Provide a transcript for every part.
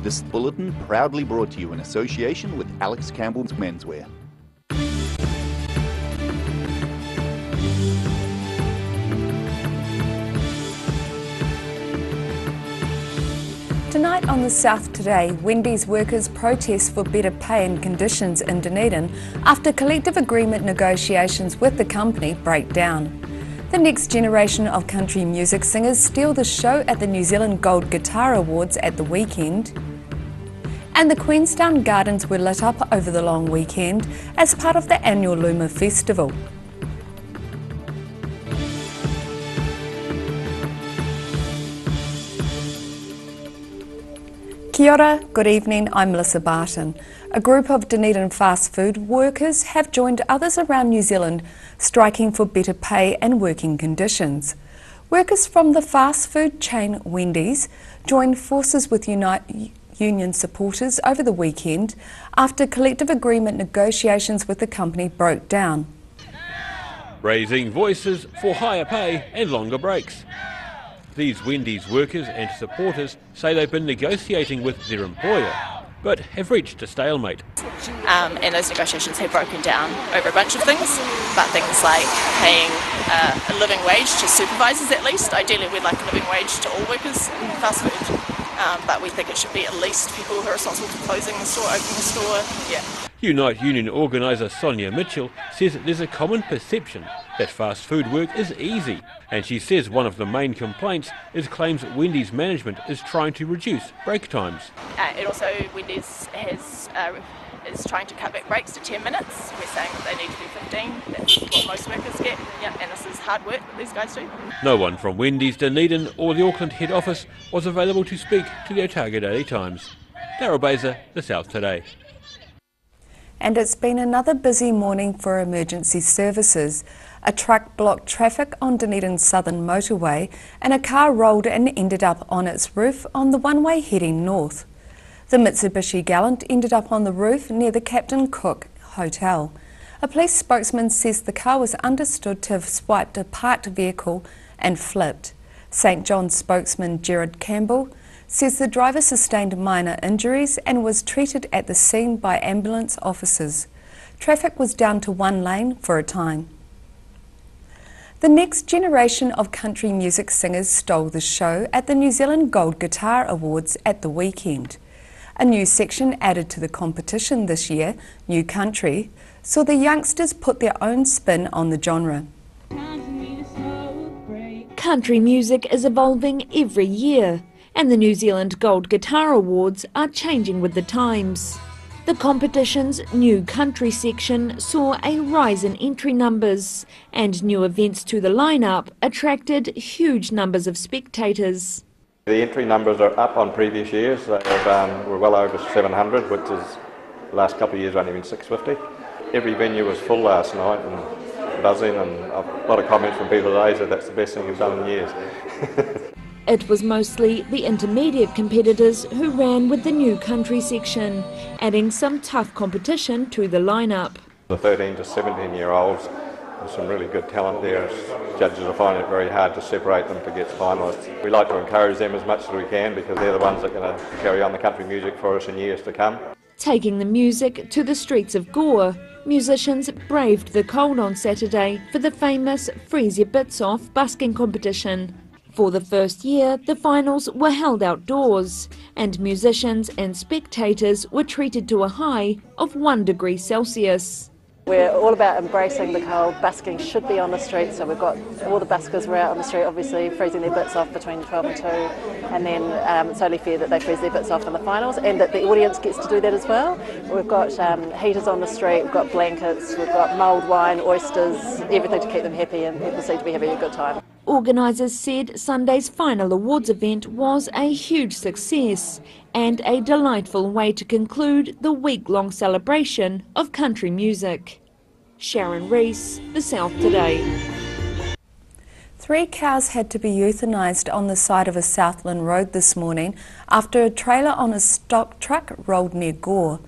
This bulletin proudly brought to you in association with Alex Campbell's Menswear. Tonight on the South Today, Wendy's workers protest for better pay and conditions in Dunedin after collective agreement negotiations with the company break down. The next generation of country music singers steal the show at the New Zealand Gold Guitar Awards at the weekend. And the Queenstown Gardens were lit up over the long weekend as part of the annual Luma Festival. Kia ora, good evening, I'm Melissa Barton. A group of Dunedin fast food workers have joined others around New Zealand striking for better pay and working conditions. Workers from the fast food chain Wendy's joined forces with union supporters over the weekend after collective agreement negotiations with the company broke down. Raising voices for higher pay and longer breaks. These Wendy's workers and supporters say they've been negotiating with their employer, but have reached a stalemate. And those negotiations have broken down over a bunch of things, but things like paying a living wage to supervisors at least. Ideally we'd like a living wage to all workers in fast food, but we think it should be at least people who are responsible for closing the store, opening the store, yeah. Unite Union organiser Sonia Mitchell says there's a common perception that fast food work is easy, and she says one of the main complaints is claims Wendy's management is trying to reduce break times. And also Wendy's is trying to cut back breaks to 10 minutes. We're saying that they need to do 15, that's what most workers get, yeah, and this is hard work that these guys do. No one from Wendy's Dunedin or the Auckland head office was available to speak to the Otago Daily Times. Daryl Baser, The South Today. And it's been another busy morning for emergency services. A truck blocked traffic on Dunedin's southern motorway and a car rolled and ended up on its roof on the one-way heading north. The Mitsubishi Galant ended up on the roof near the Captain Cook Hotel. A police spokesman says the car was understood to have swiped a parked vehicle and flipped. St John's spokesman Gerard Campbell says the driver sustained minor injuries and was treated at the scene by ambulance officers. Traffic was down to one lane for a time. The next generation of country music singers stole the show at the New Zealand Gold Guitar Awards at the weekend. A new section added to the competition this year, New Country, saw the youngsters put their own spin on the genre. Country music is evolving every year, and the New Zealand Gold Guitar Awards are changing with the times. The competition's New Country section saw a rise in entry numbers, and new events to the lineup attracted huge numbers of spectators. The entry numbers are up on previous years. We're well over 700, which is the last couple of years only been 650. Every venue was full last night and buzzing, and a lot of comments from people today said that's the best thing you've done in years. It was mostly the intermediate competitors who ran with the New Country section, adding some tough competition to the lineup. The 13 to 17 year olds, there's some really good talent there. Judges are finding it very hard to separate them to get finalists. We like to encourage them as much as we can because they're the ones that are going to carry on the country music for us in years to come. Taking the music to the streets of Gore, musicians braved the cold on Saturday for the famous Freeze Your Bits Off busking competition. For the first year, the finals were held outdoors, and musicians and spectators were treated to a high of 1 degree Celsius. We're all about embracing the cold. Busking should be on the street, so we've got all the buskers were out on the street, obviously freezing their bits off between 12 and 2, and then it's only fair that they freeze their bits off in the finals and that the audience gets to do that as well. We've got heaters on the street, we've got blankets, we've got mulled wine, oysters, everything to keep them happy, and people seem to be having a good time. Organisers said Sunday's final awards event was a huge success and a delightful way to conclude the week-long celebration of country music. Sharon Rees, The South Today. 3 cows had to be euthanised on the side of a Southland road this morning after a trailer on a stock truck rolled near Gore.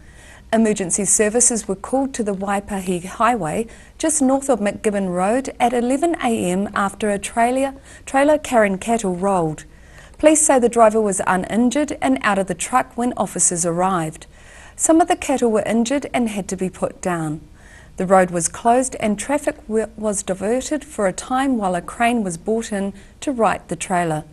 Emergency services were called to the Waipahi Highway just north of McGibbon Road at 11 a.m. after a trailer carrying cattle rolled. Police say the driver was uninjured and out of the truck when officers arrived. Some of the cattle were injured and had to be put down. The road was closed and traffic was diverted for a time while a crane was brought in to right the trailer.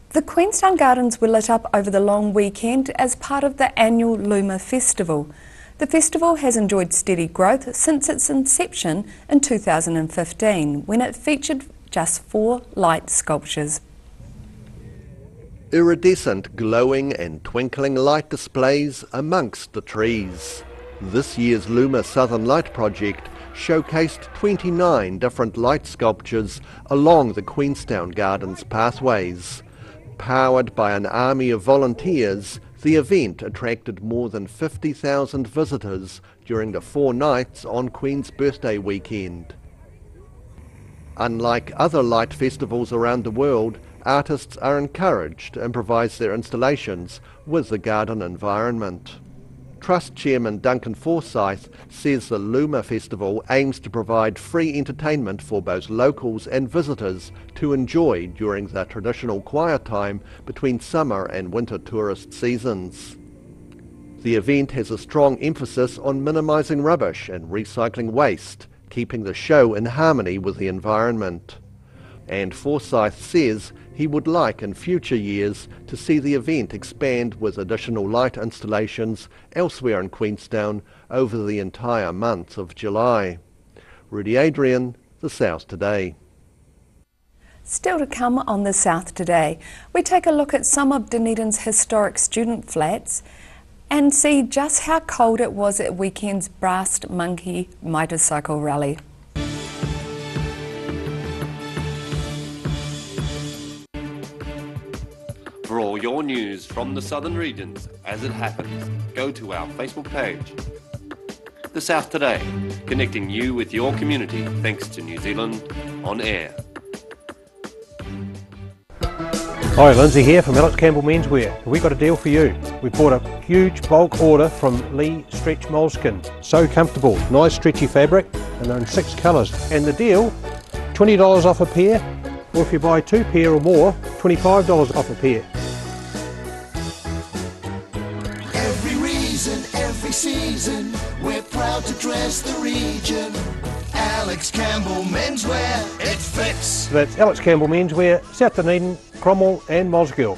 The Queenstown Gardens were lit up over the long weekend as part of the annual Luma Festival. The festival has enjoyed steady growth since its inception in 2015, when it featured just 4 light sculptures. Iridescent, glowing and twinkling light displays amongst the trees. This year's Luma Southern Light project showcased 29 different light sculptures along the Queenstown Gardens pathways. Powered by an army of volunteers, the event attracted more than 50,000 visitors during the 4 nights on Queen's birthday weekend. Unlike other light festivals around the world, artists are encouraged to improvise their installations with the garden environment. Trust Chairman Duncan Forsyth says the Luma Festival aims to provide free entertainment for both locals and visitors to enjoy during the traditional quiet time between summer and winter tourist seasons. The event has a strong emphasis on minimising rubbish and recycling waste, keeping the show in harmony with the environment. And Forsyth says he would like in future years to see the event expand with additional light installations elsewhere in Queenstown over the entire month of July. Rudy Adrian, The South Today. Still to come on The South Today, we take a look at some of Dunedin's historic student flats and see just how cold it was at weekend's Brass Monkey motorcycle rally. For all your news from the southern regions as it happens, go to our Facebook page. The South Today, connecting you with your community thanks to New Zealand On Air. Hi, Lindsay here from Alex Campbell Menswear. We've got a deal for you. We bought a huge bulk order from Lee Stretch Moleskin. So comfortable, nice stretchy fabric, and they're in 6 colours. And the deal, $20 off a pair, or if you buy 2 pair or more, $25 off a pair. Every reason, every season, we're proud to dress the region. Alex Campbell Menswear, it fits. That's Alex Campbell Menswear, South Dunedin, Cromwell and Mosgiel.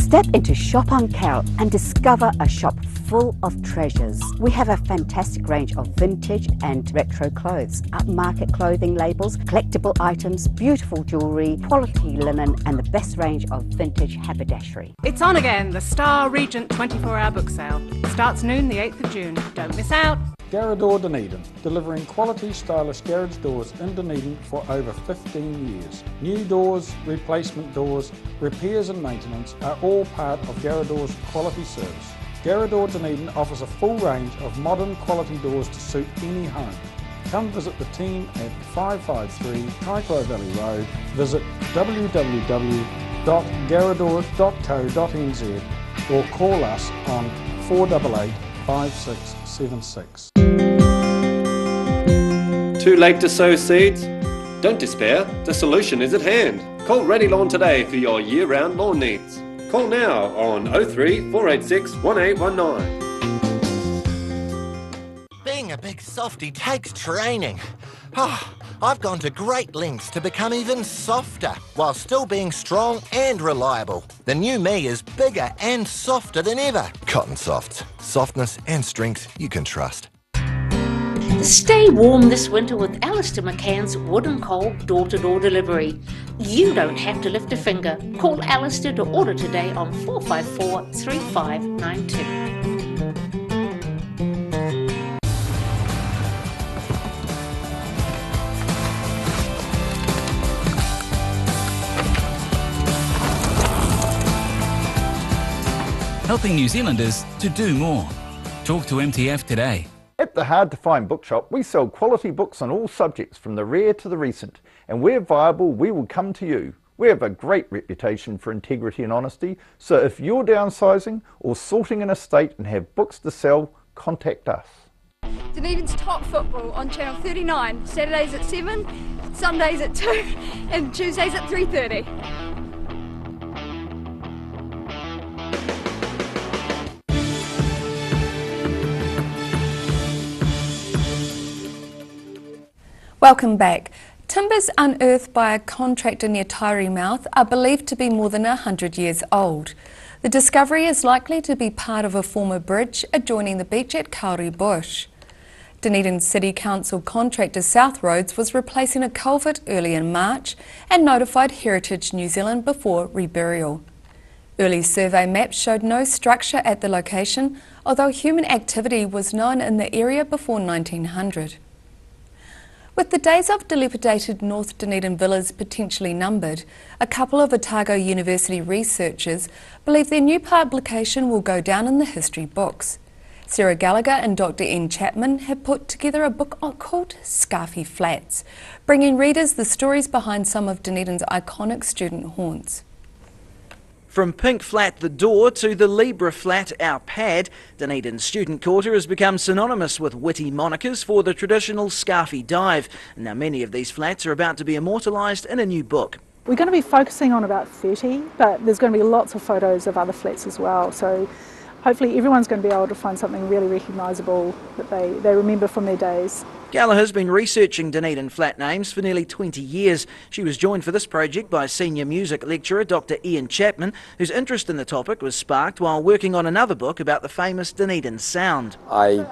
Step into Shop on Carrot and discover a shop full of treasures. We have a fantastic range of vintage and retro clothes, upmarket clothing labels, collectible items, beautiful jewellery, quality linen and the best range of vintage haberdashery. It's on again, the Star Regent 24-hour book sale. Starts noon the 8th of June. Don't miss out. Garrador Dunedin, delivering quality stylish garage doors in Dunedin for over 15 years. New doors, replacement doors, repairs and maintenance are all part of Garrador's quality service. Garrador Dunedin offers a full range of modern quality doors to suit any home. Come visit the team at 553 Kaikoura Valley Road. Visit www.garrador.co.nz or call us on 488 5676. Too late to sow seeds? Don't despair, the solution is at hand. Call Ready Lawn today for your year-round lawn needs. Call now on 03 486 1819. Being a big softie takes training. I've gone to great lengths to become even softer while still being strong and reliable. The new me is bigger and softer than ever. Cotton Soft. Softness and strength you can trust. Stay warm this winter with Alistair McCann's Wood and Coal door-to-door delivery. You don't have to lift a finger. Call Alistair to order today on 454 3592. helping New Zealanders to do more. Talk to MTF today. At the Hard to Find Bookshop, we sell quality books on all subjects, from the rare to the recent, and where viable, we will come to you. We have a great reputation for integrity and honesty, so if you're downsizing or sorting an estate and have books to sell, contact us. Dunedin's Top Football on Channel 39, Saturdays at 7, Sundays at 2 and Tuesdays at 3:30. Welcome back. Timbers unearthed by a contractor near Taieri Mouth are believed to be more than 100 years old. The discovery is likely to be part of a former bridge adjoining the beach at Kauri Bush. Dunedin City Council contractor South Roads was replacing a culvert early in March and notified Heritage New Zealand before reburial. Early survey maps showed no structure at the location, although human activity was known in the area before 1900. With the days of dilapidated North Dunedin villas potentially numbered, a couple of Otago University researchers believe their new publication will go down in the history books. Sarah Gallagher and Dr. Ian Chapman have put together a book called Scarfy Flats, bringing readers the stories behind some of Dunedin's iconic student haunts. From Pink Flat the door to the Libra Flat our pad, Dunedin's student quarter has become synonymous with witty monikers for the traditional Scarfy dive. Now many of these flats are about to be immortalised in a new book. We're going to be focusing on about 30, but there's going to be lots of photos of other flats as well. So hopefully everyone's going to be able to find something really recognisable that they remember from their days. Gallagher's been researching Dunedin flat names for nearly 20 years. She was joined for this project by senior music lecturer Dr. Ian Chapman, whose interest in the topic was sparked while working on another book about the famous Dunedin sound. I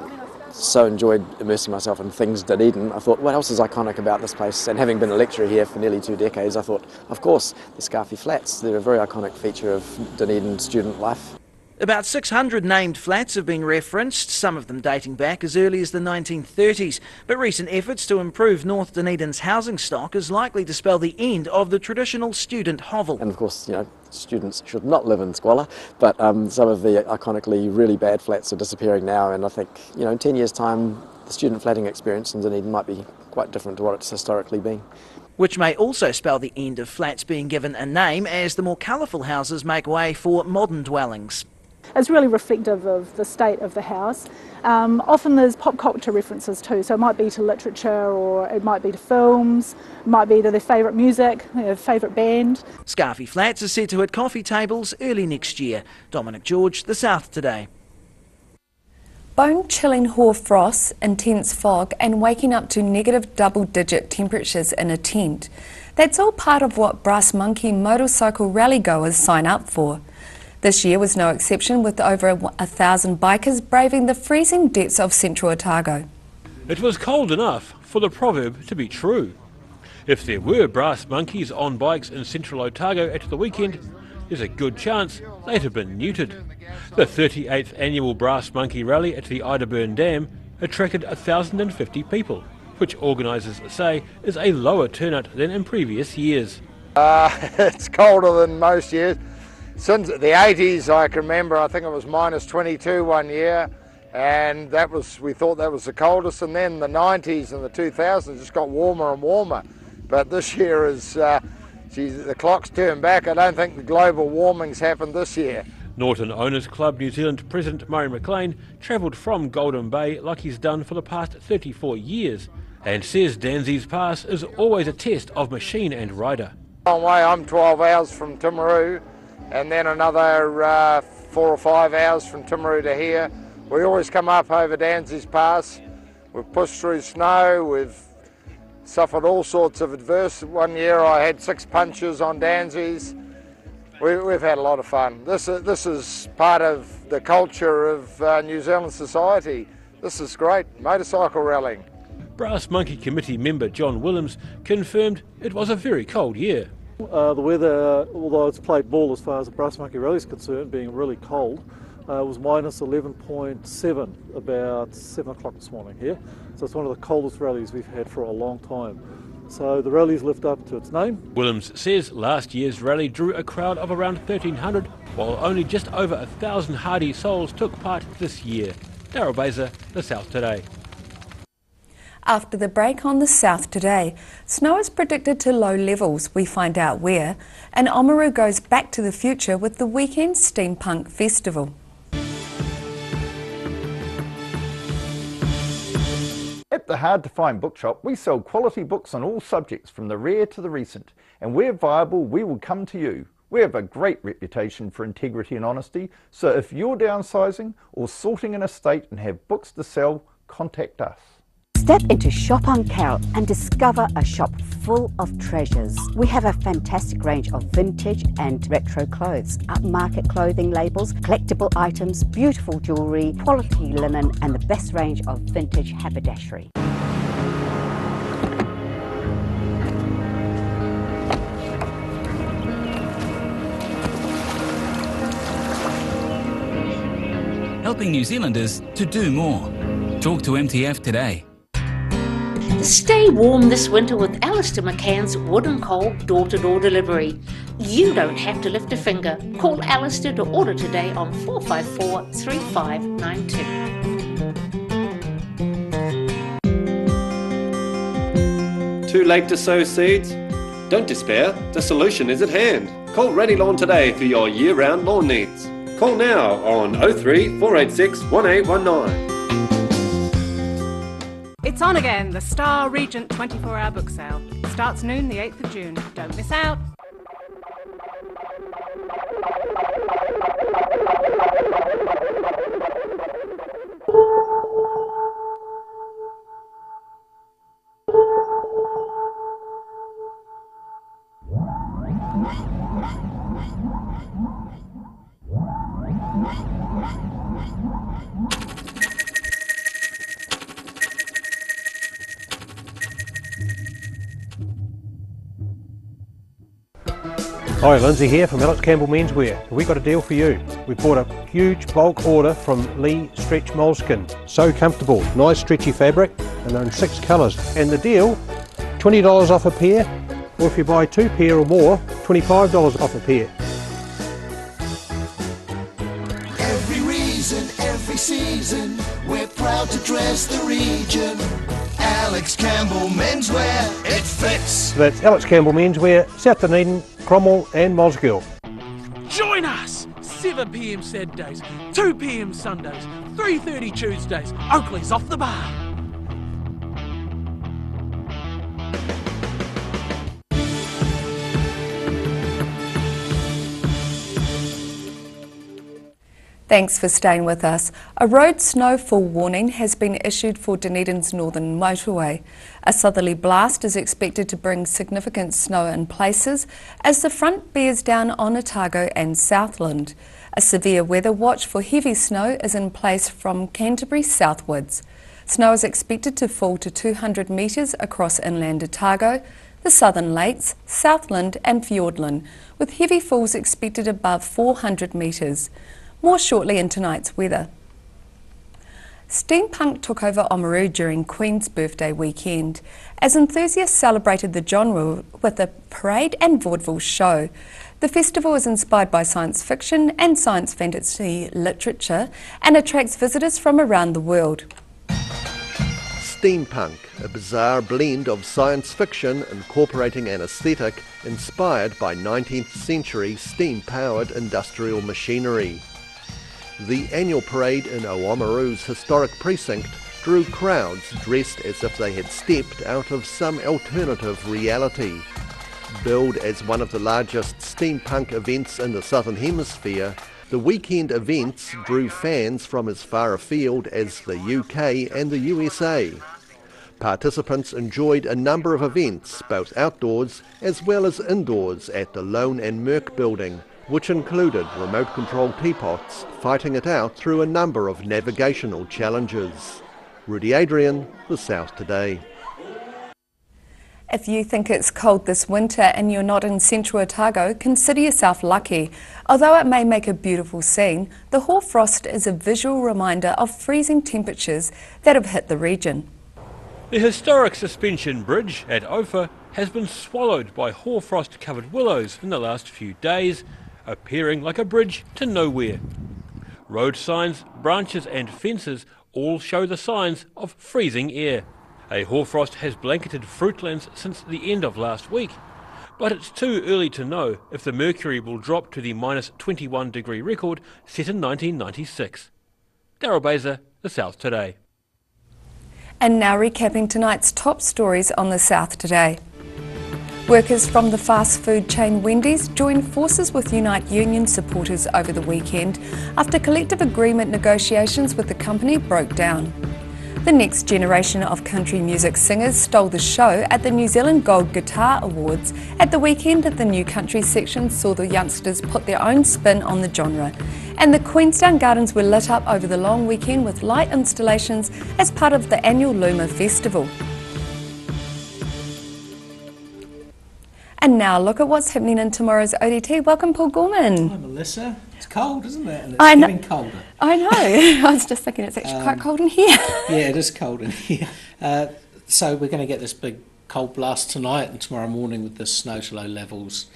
so enjoyed immersing myself in things Dunedin. I thought, what else is iconic about this place? And having been a lecturer here for nearly 2 decades, I thought, of course, the Scarfy Flats. They're a very iconic feature of Dunedin student life. About 600 named flats have been referenced, some of them dating back as early as the 1930s. But recent efforts to improve North Dunedin's housing stock is likely to spell the end of the traditional student hovel. And of course, students should not live in squalor, but some of the iconically really bad flats are disappearing now, and I think, in 10 years' time, the student flatting experience in Dunedin might be quite different to what it's historically been. Which may also spell the end of flats being given a name as the more colourful houses make way for modern dwellings. It's really reflective of the state of the house. Often there's pop culture references too, so it might be to literature, or it might be to films, it might be to their favourite music, their favourite band. Scarfy Flats is set to hit coffee tables early next year. Dominic George, The South Today. Bone-chilling hoar frost, intense fog and waking up to negative double-digit temperatures in a tent. That's all part of what Brass Monkey motorcycle rally goers sign up for. This year was no exception, with over 1,000 bikers braving the freezing depths of central Otago. It was cold enough for the proverb to be true. If there were brass monkeys on bikes in central Otago at the weekend, there's a good chance they'd have been neutered. The 38th annual Brass Monkey Rally at the Idaburn Dam attracted 1,050 people, which organisers say is a lower turnout than in previous years. It's colder than most years. Since the 80s, I can remember, I think it was minus 22 one year, and we thought that was the coldest, and then the 90s and the 2000s just got warmer and warmer. But this year the clock's turned back. I don't think the global warming's happened this year. Norton Owners Club New Zealand President Murray McLean travelled from Golden Bay like he's done for the past 34 years, and says Danzi's Pass is always a test of machine and rider. Long way, I'm 12 hours from Timaru, and then another 4 or 5 hours from Timaru to here. We always come up over Danzi's Pass. We've pushed through snow, we've suffered all sorts of adversity. One year I had 6 punches on Danzi's. We've had a lot of fun. This is part of the culture of New Zealand society. This is great, motorcycle rallying. Brass Monkey Committee member John Willems confirmed it was a very cold year. The weather, although it's played ball as far as the Brass Monkey Rally is concerned, being really cold, was minus 11.7 about 7 o'clock this morning here. So it's one of the coldest rallies we've had for a long time. So the rally's lived up to its name. Willems says last year's rally drew a crowd of around 1,300, while only just over 1,000 hardy souls took part this year. Daryl Baser, The South Today. After the break on The South Today, snow is predicted to low levels. We find out where. And Oamaru goes back to the future with the weekend Steampunk Festival. At the Hard to Find Bookshop, we sell quality books on all subjects from the rare to the recent, and where viable, we will come to you. We have a great reputation for integrity and honesty, so if you're downsizing or sorting an estate and have books to sell, contact us. Step into Shop on Count and discover a shop full of treasures. We have a fantastic range of vintage and retro clothes, upmarket clothing labels, collectible items, beautiful jewellery, quality linen and the best range of vintage haberdashery. Helping New Zealanders to do more. Talk to MTF today. Stay warm this winter with Alistair McCann's Wood and Coal door-to-door delivery. You don't have to lift a finger. Call Alistair to order today on 454 3592. Too late to sow seeds? Don't despair, the solution is at hand. Call Ready Lawn today for your year-round lawn needs. Call now on 03 486 1819. It's on again, the Star Regent 24-hour book sale. Starts noon the 8th of June. Don't miss out. Hi, Lindsay here from Alex Campbell Menswear. We've got a deal for you. We bought a huge bulk order from Lee Stretch Moleskin. So comfortable, nice stretchy fabric, and they're in 6 colours. And the deal, $20 off a pair, or if you buy 2 pair or more, $25 off a pair. Every reason, every season, we're proud to dress the region. Alex Campbell Menswear, it fits. So that's Alex Campbell Menswear, South Dunedin, Cromwell and Mosgiel. Join us! 7 p.m. Saturdays, 2 p.m. Sundays, 3:30 Tuesdays. Oakley's off the bar. Thanks for staying with us. A road snowfall warning has been issued for Dunedin's northern motorway. A southerly blast is expected to bring significant snow in places as the front bears down on Otago and Southland. A severe weather watch for heavy snow is in place from Canterbury southwards. Snow is expected to fall to 200 metres across inland Otago, the Southern Lakes, Southland and Fiordland, with heavy falls expected above 400 metres. More shortly in tonight's weather. Steampunk took over Oamaru during Queen's birthday weekend as enthusiasts celebrated the genre with a parade and vaudeville show. The festival is inspired by science fiction and science fantasy literature and attracts visitors from around the world. Steampunk, a bizarre blend of science fiction incorporating an aesthetic inspired by 19th century steam-powered industrial machinery. The annual parade in Oamaru's historic precinct drew crowds dressed as if they had stepped out of some alternative reality. Billed as one of the largest steampunk events in the Southern Hemisphere, the weekend events drew fans from as far afield as the UK and the USA. Participants enjoyed a number of events, both outdoors as well as indoors at the Lone and Merck building, which included remote-controlled teapots fighting it out through a number of navigational challenges. Rudy Adrian, The South Today. If you think it's cold this winter and you're not in central Otago, consider yourself lucky. Although it may make a beautiful scene, the hoarfrost is a visual reminder of freezing temperatures that have hit the region. The historic suspension bridge at Ophir has been swallowed by hoarfrost-covered willows in the last few days, appearing like a bridge to nowhere. Road signs, branches and fences all show the signs of freezing air. A hoarfrost has blanketed Fruitlands since the end of last week, but it's too early to know if the mercury will drop to the minus 21 degree record set in 1996. Daryl Baser, The South Today. And now recapping tonight's top stories on The South Today. Workers from the fast food chain Wendy's joined forces with Unite Union supporters over the weekend after collective agreement negotiations with the company broke down. The next generation of country music singers stole the show at the New Zealand Gold Guitar Awards. At the weekend, the New Country section saw the youngsters put their own spin on the genre. And the Queenstown Gardens were lit up over the long weekend with light installations as part of the annual Luma Festival. And now look at what's happening in tomorrow's ODT. Welcome, Paul Gorman. Hi, Melissa. It's cold, isn't it? And it's getting colder. I know. I was just thinking it's actually quite cold in here. Yeah, it is cold in here. So we're going to get this big cold blast tonight and tomorrow morning with the snow to low levels.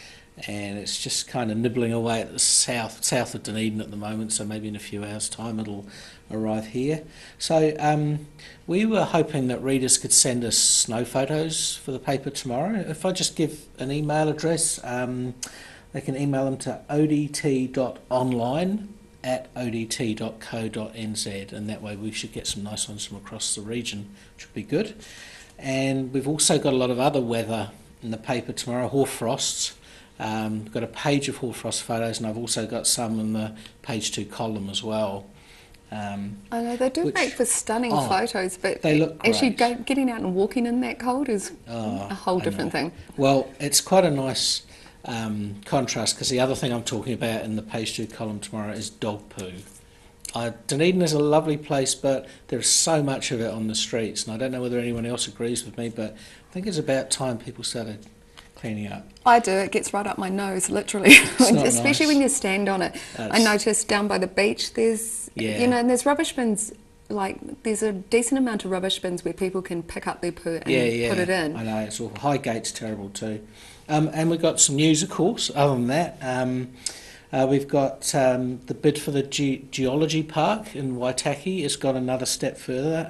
And it's just kind of nibbling away at the south of Dunedin at the moment, so maybe in a few hours' time it'll arrive here. So we were hoping that readers could send us snow photos for the paper tomorrow. If I just give an email address, they can email them to odt.online@odt.co.nz, and that way we should get some nice ones from across the region, which would be good. And we've also got a lot of other weather in the paper tomorrow, hoarfrosts. We've got a page of hoarfrost photos, and I've also got some in the page 2 column as well. I know, they do make for stunning photos, but they look actually great. getting out and walking in that cold is a whole different thing. Well, it's quite a nice contrast, because the other thing I'm talking about in the page 2 column tomorrow is dog poo. Dunedin is a lovely place, but there's so much of it on the streets, and I don't know whether anyone else agrees with me, but I think it's about time people started cleaning up. I do. It gets right up my nose, literally. Especially nice. when you stand on it. I noticed down by the beach there's, and there's rubbish bins, there's a decent amount of rubbish bins where people can pick up their poo and put it in. I know, it's all. Highgate's terrible too. And we've got some news, of course, other than that. We've got the bid for the Geology Park in Waitaki has gone another step further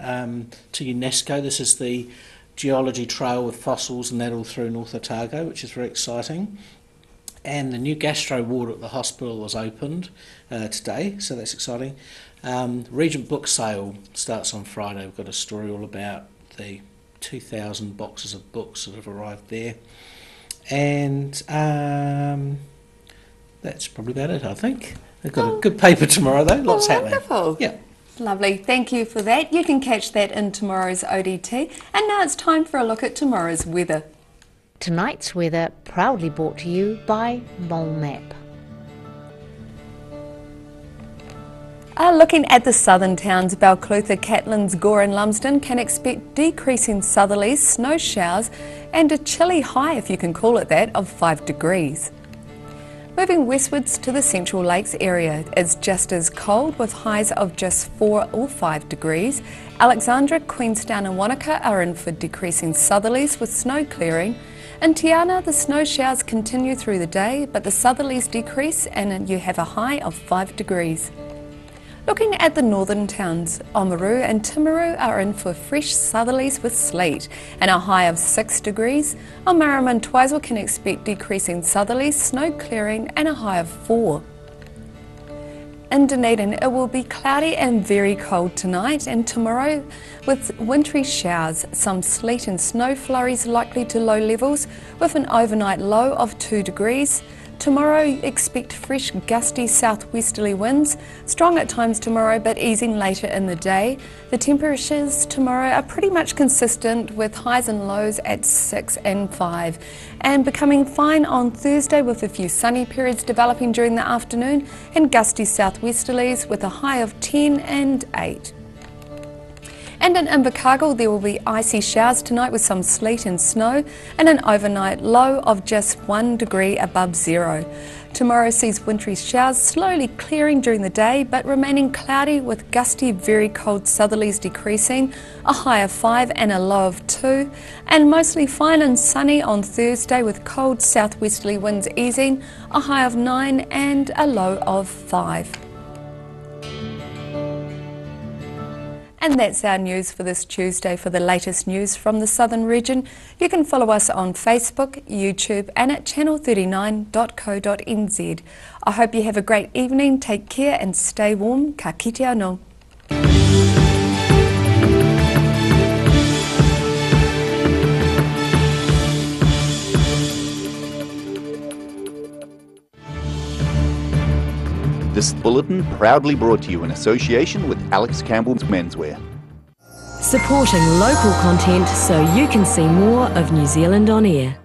to UNESCO. This is the geology trail with fossils and that all through North Otago, which is very exciting. And the new gastro ward at the hospital was opened today, so that's exciting. Regent Book Sale starts on Friday. We've got a story all about the 2,000 boxes of books that have arrived there. And that's probably about it, I think. They've got a good paper tomorrow, though. Lots happening. Wonderful. Yeah. Lovely. Thank you for that. You can catch that in tomorrow's ODT. And now it's time for a look at tomorrow's weather. Tonight's weather proudly brought to you by Mole Map. Looking at the southern towns, Balclutha, Catlins, Gore and Lumsden can expect decreasing southerlies, snow showers and a chilly high, if you can call it that, of 5 degrees. Moving westwards to the Central Lakes area, it's just as cold with highs of just 4 or 5 degrees. Alexandra, Queenstown and Wanaka are in for decreasing southerlies with snow clearing. In Tiana, the snow showers continue through the day, but the southerlies decrease and you have a high of 5 degrees. Looking at the northern towns, Oamaru and Timaru are in for fresh southerlies with sleet and a high of 6 degrees. Oamaru and Twizel can expect decreasing southerlies, snow clearing and a high of 4. In Dunedin, it will be cloudy and very cold tonight and tomorrow with wintry showers, some sleet and snow flurries likely to low levels with an overnight low of 2 degrees. Tomorrow expect fresh gusty southwesterly winds, strong at times tomorrow but easing later in the day. The temperatures tomorrow are pretty much consistent with highs and lows at 6 and 5 and becoming fine on Thursday with a few sunny periods developing during the afternoon and gusty southwesterlies with a high of 10 and 8. And in Invercargill there will be icy showers tonight with some sleet and snow and an overnight low of just 1 degree above zero. Tomorrow sees wintry showers slowly clearing during the day but remaining cloudy with gusty, very cold southerlies decreasing, a high of 5 and a low of 2, and mostly fine and sunny on Thursday with cold southwesterly winds easing, a high of 9 and a low of 5. And that's our news for this Tuesday. For the latest news from the Southern Region, you can follow us on Facebook, YouTube and at channel39.co.nz. I hope you have a great evening, take care and stay warm. Ka kite anō. This bulletin proudly brought to you in association with Alex Campbell's Menswear. Supporting local content so you can see more of New Zealand on air.